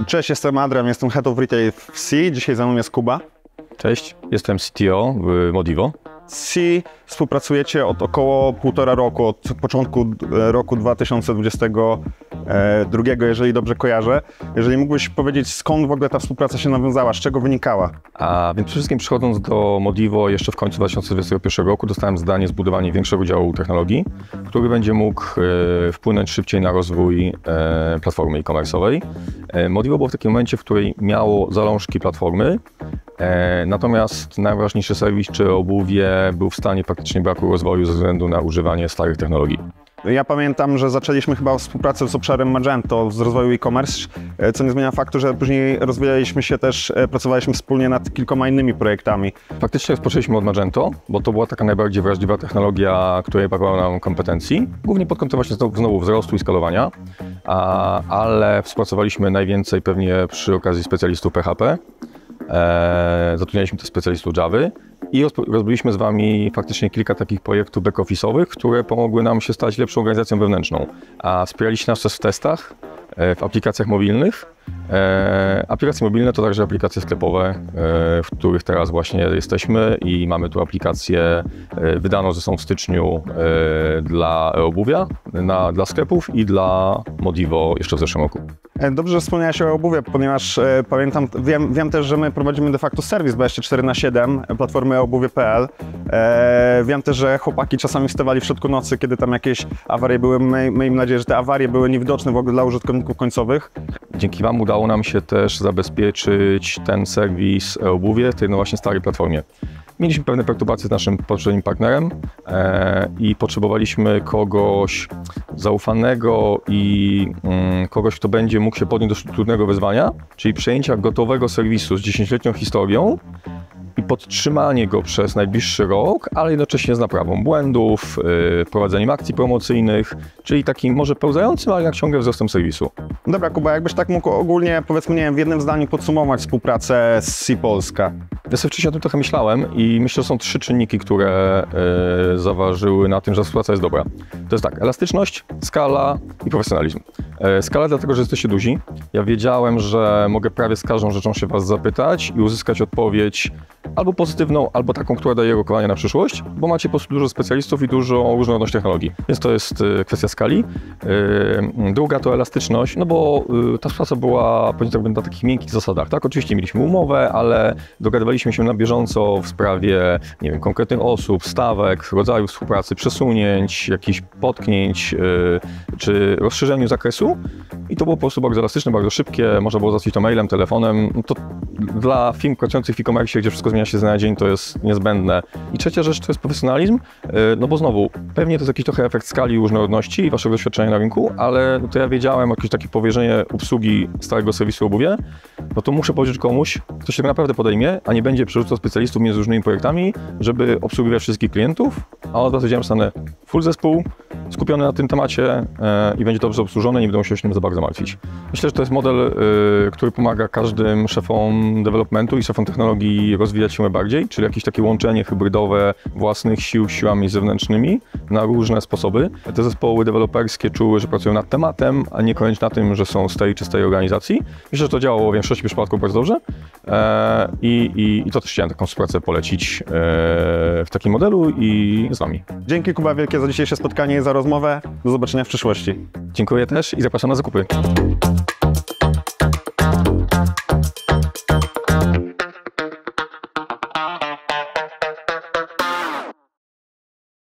Cześć, jestem Adrian, jestem Head of Retail w C. Dzisiaj ze mną jest Kuba. Cześć, jestem CTO w Modivo. C współpracujecie od około 1,5 roku, od początku roku 2022, jeżeli dobrze kojarzę. Jeżeli mógłbyś powiedzieć, skąd w ogóle ta współpraca się nawiązała, z czego wynikała? A więc przede wszystkim przychodząc do Modivo jeszcze w końcu 2021 roku dostałem zadanie zbudowania większego działu technologii, który będzie mógł wpłynąć szybciej na rozwój platformy e-commerce'owej. Modivo było w takim momencie, w której miało zalążki platformy, natomiast najważniejszy serwis czy obuwie był w stanie praktycznie braku rozwoju ze względu na używanie starych technologii. Ja pamiętam, że zaczęliśmy chyba współpracę z obszarem Magento z rozwoju e-commerce, co nie zmienia faktu, że później rozwijaliśmy się też, pracowaliśmy wspólnie nad kilkoma innymi projektami. Faktycznie rozpoczęliśmy od Magento, bo to była taka najbardziej wrażliwa technologia, której brakło nam kompetencji, głównie pod kątem właśnie znowu wzrostu i skalowania, ale współpracowaliśmy najwięcej pewnie przy okazji specjalistów PHP. Zatrudnialiśmy też specjalistów Java i rozbiliśmy z Wami faktycznie kilka takich projektów back-office'owych, które pomogły nam się stać lepszą organizacją wewnętrzną. A wspieraliście nas też w testach, w aplikacjach mobilnych. Aplikacje mobilne to także aplikacje sklepowe, w których teraz właśnie jesteśmy i mamy tu aplikację wydaną zresztą w styczniu dla obuwia, dla sklepów i dla Modivo jeszcze w zeszłym roku. Dobrze, że wspomniałeś o obuwie, ponieważ pamiętam, wiem też, że my prowadzimy de facto serwis 24/7 platformy obuwie.pl. Wiem też, że chłopaki czasami wstawali w środku nocy, kiedy tam jakieś awarie były. Miejmy nadzieję, że te awarie były niewidoczne w ogóle dla użytkowników końcowych. Dzięki Wam udało nam się też zabezpieczyć ten serwis obuwie w tej no właśnie starej platformie. Mieliśmy pewne perturbacje z naszym poprzednim partnerem i potrzebowaliśmy kogoś zaufanego i kogoś, kto będzie mógł się podjąć do trudnego wyzwania, czyli przejęcia gotowego serwisu z 10-letnią historią i podtrzymanie go przez najbliższy rok, ale jednocześnie z naprawą błędów, prowadzeniem akcji promocyjnych, czyli takim może pełzającym, ale jak ciągle wzrostem serwisu. Dobra, Kuba, jakbyś tak mógł ogólnie, powiedzmy, nie wiem, w jednym zdaniu podsumować współpracę z C Polska. Ja sobie wcześniej o tym trochę myślałem i myślę, że są 3 czynniki, które zaważyły na tym, że współpraca jest dobra. To jest tak, elastyczność, skala i profesjonalizm. Skala dlatego, że jesteście duzi. Ja wiedziałem, że mogę prawie z każdą rzeczą się Was zapytać i uzyskać odpowiedź albo pozytywną, albo taką, która daje rokowanie na przyszłość, bo macie po prostu dużo specjalistów i dużo różnorodność technologii. Więc to jest kwestia skali. Druga to elastyczność, no bo ta współpraca była na takich miękkich zasadach, tak? Oczywiście mieliśmy umowę, ale dogadywaliśmy się na bieżąco w sprawie, nie wiem, konkretnych osób, stawek, rodzaju współpracy, przesunięć, jakichś potknięć, czy rozszerzeniu zakresu. I to było po prostu bardzo elastyczne, bardzo szybkie, można było załatwić to mailem, telefonem. To dla firm pracujących w e-commerce, gdzie wszystko zmienia się z dnia na dzień, to jest niezbędne. I trzecia rzecz to jest profesjonalizm, no bo znowu, pewnie to jest jakiś trochę efekt skali różnorodności i Waszego doświadczenia na rynku, ale to ja wiedziałem, jakieś takie powierzenie obsługi starego serwisu obuwie, no to muszę powiedzieć komuś, kto się tak naprawdę podejmie, a nie będzie przerzucał specjalistów między różnymi projektami, żeby obsługiwać wszystkich klientów, a od razu wiedziałem, że stanę full zespół, skupiony na tym temacie i będzie dobrze obsłużone, nie będą się o nim za bardzo martwić. Myślę, że to jest model, który pomaga każdym szefom developmentu i szefom technologii rozwijać się bardziej, czyli jakieś takie łączenie hybrydowe własnych sił z siłami zewnętrznymi na różne sposoby. Te zespoły deweloperskie czuły, że pracują nad tematem, a nie koniecznie na tym, że są z tej czy z tej organizacji. Myślę, że to działało w większości przypadków bardzo dobrze i to też chciałem taką współpracę polecić w takim modelu i z Wami. Dzięki, Kuba, wielkie za dzisiejsze spotkanie i za rozmowę. Do zobaczenia w przyszłości. Dziękuję też i zapraszam na zakupy.